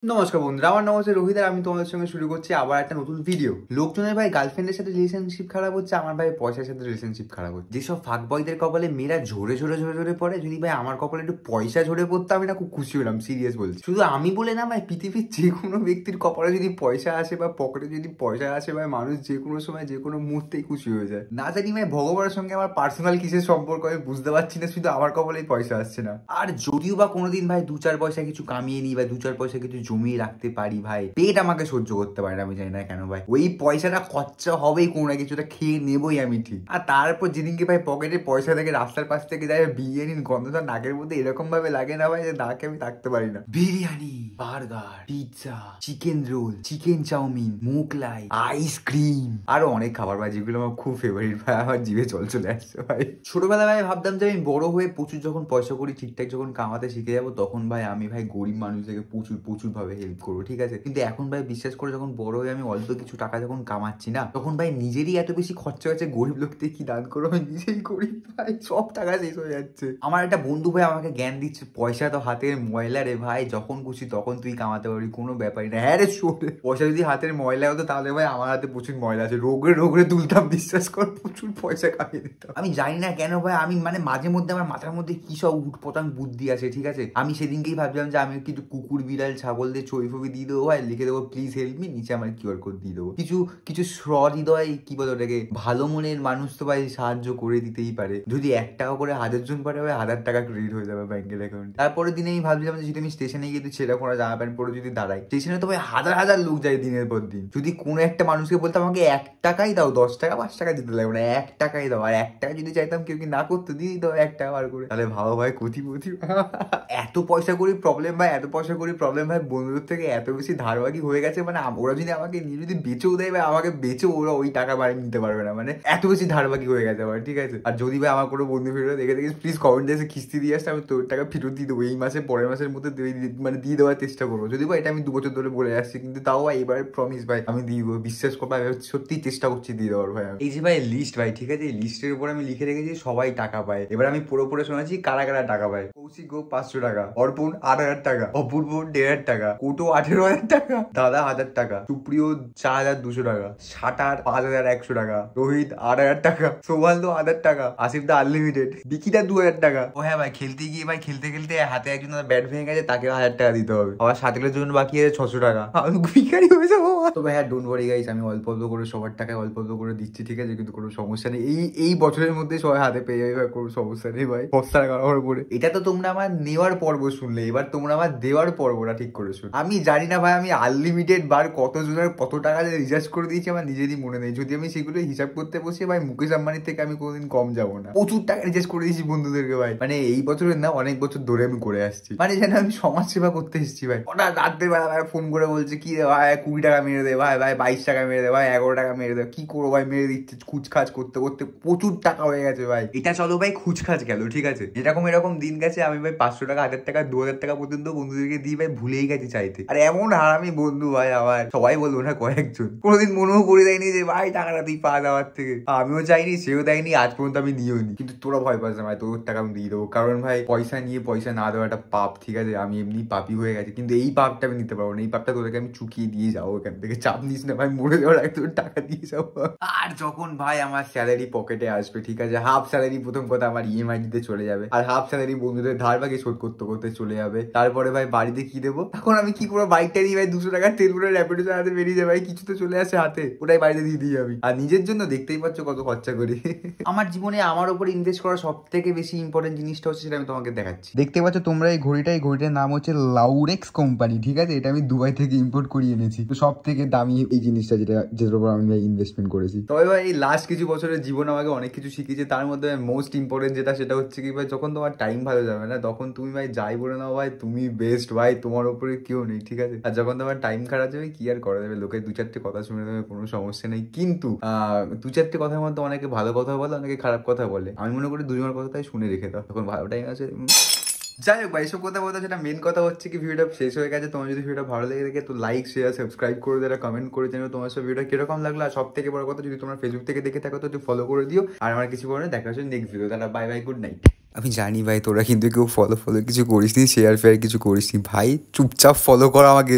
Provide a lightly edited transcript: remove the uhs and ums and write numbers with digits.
নমস্কার বন্ধুরা, আমার নাম হচ্ছে রোহিত আর আমি তোমাদের সঙ্গে শুরু করছি আবার একটা নতুন ভিডিও। লোকজনের ভাই গার্লফ্রেন্ডের সাথে রিলেশনশিপ খারাপ হচ্ছে, আমার ভাই পয়সার সাথে রিলেশনশিপ খারাপ হচ্ছে। যেসব ফাক বয়দের কপালে মেয়েরা ঝরে ঝরে ঝরে ঝরে পড়ে, যদি ভাই আমার কপালে একটু পয়সা ঝরে পড়তো আমি না খুব খুশি হলাম, সিরিয়াস বলছি। শুধু আমি বলে না ভাই, পৃথিবীর যে কোনো ব্যক্তির কপালে যদি পয়সা আসে বা পকেটে যদি পয়সা আসে ভাই, মানুষ যে কোনো সময় যে কোনো মুহূর্তেই খুশি হয়ে যায়। না জানি ভাই ভগবানের সঙ্গে আমার পার্সোনাল কিসের সম্পর্ক আমি বুঝতে পারছি না, শুধু আমার কপালেই পয়সা আসছে না। আর যদিও বা কোনোদিন ভাই দু চার পয়সা কিছু কামিয়ে নিই বা দু চার পয়সা কিছু জমিয়ে রাখতে পারি ভাই, পেট আমাকে সহ্য করতে পারে না, আমি জানি না কেন ভাই। ওই পয়সাটা খরচা হবেই, কোনো না কিছুটা খেয়ে নেবই আমি ঠিক। আর তারপর যেদিনকে ভাই পকেটে পয়সা থেকে রাস্তার পাশ থেকে যায় বিরিয়ানির গন্ধটা নাকের মধ্যে এরকম ভাবে লাগে না ভাই যে নাকে আমি থাকতে পারি না। Biryani, burger, pizza, chicken roll, chicken chow mein, Mughlai, ice cream, আরো অনেক খাবার ভাই যেগুলো আমার খুব ফেভারিট ভাই, আমার জিভে জল চলে আসছে ভাই। ছোটবেলায় ভাই ভাবতাম যে আমি বড় হয়ে প্রচুর যখন পয়সা করি, ঠিকঠাক যখন কামাতে শিখে যাবো, তখন ভাই আমি ভাই গরিব মানুষদেরকে প্রচুর প্রচুর ভাবে হেল্প করবো, ঠিক আছে। কিন্তু এখন ভাই বিশ্বাস করে যখন বড় হয়ে আমি অল্প কিছু টাকা যখন কামাচ্ছি না, তখন ভাই নিজেরই এত বেশি খরচা হচ্ছে, গরিব লোকদের কি দান করবো, আমি নিজেই গরিব ভাই, সব টাকা শেষ হয়ে যাচ্ছে। আমার একটা বন্ধু ভাই আমাকে জ্ঞান দিচ্ছে, পয়সা তো হাতের ময়লা রে ভাই, যখন খুশি তখন তুই কামাতে পারবি, কোনো ব্যাপারই না। হ্যাঁ রে শোনে, পয়সা যদি হাতের ময়লা হতো তাহলে ভাই আমার হাতে প্রচুর ময়লা আছে, রোগরে রোগরে তুলতাম, বিশ্বাস কর, প্রচুর পয়সা কামিয়ে দিতাম। আমি জানি না কেন ভাই, আমি মানে মাঝে মধ্যে আমার মাথার মধ্যে কি সব উটপটাং বুদ্ধি আছে, ঠিক আছে। আমি সেদিনকেই ভাবছিলাম যে আমি কিছু কুকুর বিড়াল ছাগলদের ছবি ফবি দিয়ে দেবো ভাই, লিখে দেবো প্লিজ হেল্প মি, নিচে আমার কিউআর কোড দিয়ে দেবো। কিছু কিছু সহৃদয় কি বলে ওটাকে, ভালো মনের মানুষ তো ভাই সাহায্য করে দিতেই পারে। যদি 1 টাকা করে 1000 জন পারে ভাই, 1000 টাকা ক্রেডিট হয়ে যাবে ব্যাংকের অ্যাকাউন্টে। তারপরের দিনে আমি ভাবছিলাম যে যদি আমি স্টেশনে গিয়ে ছেঁড়া কোনো জামা প্যান্ট পরে যদি দাঁড়াই, স্টেশনে তো ভাই হাজার হাজার লোক যায় দিনের পর দিন। যদি কোনো একটা মানুষকে বলতাম আমাকে 1 টাকাই দাও, 10 টাকা 5 টাকা দিতে লাগবে না, 1 টাকাই দাও, আর 1 টাকা যদি চাইতাম কেউ কি না করতো, দিয়ে দিত 1 টাকা বার করে, তাহলে ভালো ভাই কোটিপতি। এত পয়সা করি প্রবলেম ভাই, এত পয়সা করি প্রবলেম ভাই, বন্ধুদের থেকে এত বেশি ধারবাকি হয়ে গেছে, মানে ওরা যদি আমাকে নিয়ে যদি বেচেও দেয় ভাই, আমাকে বেচেও ওরা ওই টাকা বাড়ি নিতে পারবে না, মানে এত বেশি ধারবাকি হয়ে গেছে আমার, ঠিক আছে। আর যদি ভাই আমার কোনো বন্ধু ফিরে দেখে দেখিস, প্লিজ কমেন্টে এসে কিস্তি দিয়ে আসতে, আমি তোর টাকা ফেরত দিয়ে দেবো এই মাসে, পরের মাসের মধ্যে মানে দিয়ে দেওয়ার চেষ্টা করবো। যদি ভাই এটা আমি 2 বছর ধরে বলে আসছি, কিন্তু তাও ভাই এবার প্রমিস ভাই আমি দিয়ে দেবো, বিশ্বাস করবো, আমি সত্যি চেষ্টা করছি দিয়ে দেওয়ার ভাই। এই যে ভাই লিস্ট ভাই, ঠিক আছে, এই লিস্টের উপর আমি লিখে রেখেছি সবাই টাকা পায়। এবার আমি পুরো পুরো শোনাচ্ছি কারা কারা টাকা পায়। কৌশিক গো 500 টাকা, অর্পণ 8,000 টাকা, অপূর্ব 1,500 টাকা, কুটো 18,000 টাকা, দাদা 1000 টাকা, সুপ্রিয় 4,200 টাকা, সাটার 5,100 টাকা, রোহিত 8,000 টাকা, সৌভাল্য 1,000 টাকা, আসিফ দা আনলিমিটেড, বিকিটা 2,000 টাকা। ও হ্যাঁ ভাই, খেলতে গিয়ে ভাই খেলতে খেলতে হাতে একজন ব্যাট ভেঙে গেছে, তাকে 1,000 টাকা দিতে হবে। আবার সাতেলের জন্য বাকি আছে 600 টাকা, আমি ভিখারি হয়ে যাবো। তো ভাই হ্যাঁ, ডোন্ট ওয়ারি গাইস, আমি অল্প অল্প করে সবার টাকায় অল্প অল্প করে দিচ্ছি, ঠিক আছে, কিন্তু কোনো সমস্যা নেই। এই বছরের মধ্যে সবাই হাতে পেয়ে যাবে ভাই, কোনো সমস্যা নেই ভাই, বস্তা করার উপরে। এটা তো তোমরা আমার নেওয়ার পর্ব শুনলে, এবার তোমরা আমার দেওয়ার পর্বটা ঠিক করে শুন। আমি জানি না ভাই, আমি আনলিমিটেড বার কতজনের কত টাকা রিচার্জ করে দিয়েছি আমার নিজেরই মনে নেই। যদি আমি সেগুলো হিসাব করতে বসি ভাই, মুকেশ আম্বানির থেকে আমি কোনোদিন কম যাবো না। প্রচুর টাকা রিচার্জ করে দিয়েছি বন্ধুদেরকে ভাই, মানে এই বছরের না, অনেক বছর ধরে আমি করে আসছি, মানে যেন আমি সমাজ সেবা করতে এসেছি ভাই। হঠাৎ রাত্রে বেলা ভাই ফোন করে বলছে কি রে ভাই 20 টাকা মেরে দে ভাই, ভাই 22 টাকা মেরে দে ভাই, 11 টাকা মেরে দে, কি করবো ভাই, মেরে দিচ্ছে। খুচখাচ করতে করতে প্রচুর টাকা হয়ে গেছে ভাই। এটা চলো ভাই খুচখাচ গেল, ঠিক আছে, এরকম এরকম দিন গেছে আমি ভাই 500 টাকা, 1,000 টাকা, 2,000 টাকা পর্যন্ত বন্ধুদেরকে দিয়ে ভাই ভুলেই গেছি চাইতে। আর এমন হারামি বন্ধু ভাই আমার, সবাই বলবো না কয়েকজন, কোনোদিন মনেও করে দেয়নি যে ভাই টাকাটা তুই পা দেওয়ার থেকে, আমিও চাইনি, সেও দেয়নি, আজ পর্যন্ত আমি নিয়েও নি। কিন্তু তোরা ভয় পাস না ভাই, তোর টাকা আমি দিয়ে দেবো, কারণ ভাই পয়সা নিয়ে পয়সা না দেওয়াটা পাপ, ঠিক আছে, আমি এমনি পাপি হয়ে গেছি, কিন্তু এই পাপটা আমি নিতে পারবো না, এই পাপটা তোদেরকে আমি চুকিয়ে দিয়ে যাবো এখান থেকে, চাপ নিস না ভাই, মরে যাওয়ার আগে তোর টাকা দিয়ে যাবো। আর যখন ভাই আমার স্যালারি পকেটে আসবে, ঠিক আছে, হাফ স্যালারি প্রথম কথা আমার ইএমআই দিতে চলে যাবে, আর হাফ স্যালারি বন্ধুদের ধার বাকি শোধ করতে করতে চলে যাবে। তারপরে ভাই বাড়িতে কি দেবো, এখন আমি কি করবো, বাইকটা নিয়ে ভাই 200 টাকার তেল করে র্যাপিডো চালাতে বেরিয়ে যাবে ভাই, কিছু তো চলে আসে হাতে, ওটাই বাড়িতে দিয়ে দিই আমি। আর নিজের জন্য দেখতেই পাচ্ছ কত খরচা করি। আমার জীবনে আমার উপর ইনভেস্ট করা সব থেকে বেশি ইম্পর্টেন্ট জিনিসটা হচ্ছে, সেটা আমি তোমাকে দেখাচ্ছি। দেখতে পাচ্ছ তোমরা এই ঘড়িটা, এই ঘড়িটার নাম হচ্ছে লাউরেক্স কোম্পানি, ঠিক আছে, এটা আমি দুবাই থেকে ইম্পোর্ট করিয়ে এনেছি। তো সব থেকে দামি এই জিনিসটা, যেটার উপর আমি ইনভেস্টমেন্ট করেছি। তবে ভাই এই লাস্ট কিছু বছরের জীবন আমাকে অনেক কিছু শিখিয়েছে, তার মধ্যে মোস্ট ইম্পর্টেন্ট যেটা, সেটা হচ্ছে কি ভাই, যখন তোমার টাইম ভালো যাবে না, তখন তুমি ভাই যাই বলে নাও ভাই, তুমি বেস্ট ভাই, তোমার উপরে কেউ নেই, ঠিক আছে। আর যখন তোমার টাইম খারাপ যাবে, কি আর করা যাবে, লোকে দু চারটে কথা শুনে দেবে, কোনো সমস্যা নেই, কিন্তু দু চারটে কথার মধ্যে অনেকে ভালো কথা বলে, অনেকে খারাপ কথা বলে, আমি মনে করি দুজনের কথাটাই শুনে রেখে দাও, তখন ভালো টাইম আছে যাই হোক ভাই, এসব কথা বলতে সেটা মেন কথা হচ্ছে কি ভিডিওটা শেষ হয়ে গেছে। তোমার যদি ভিডিওটা ভালো লেগে থাকে তো লাইক শেয়ার সাবস্ক্রাইব করে দেওয়া, কমেন্ট করে জানো তোমার সব ভিডিওটা কিরকম লাগলো। আর সব থেকে বড় কথা, যদি তোমরা ফেসবুক থেকে দেখে থাকো তো ফলো করে দিও। আর আমার কিছু বলে দেখা হচ্ছে নেক্সট ভিডিও। তাহলে বাই বাই, গুড নাইট। আমি জানি ভাই তোরা কিন্তু কেউ ফলো কিছু করিস নি, শেয়ার ফেয়ার কিছু করিস নি ভাই, চুপচাপ ফলো কর আমাকে।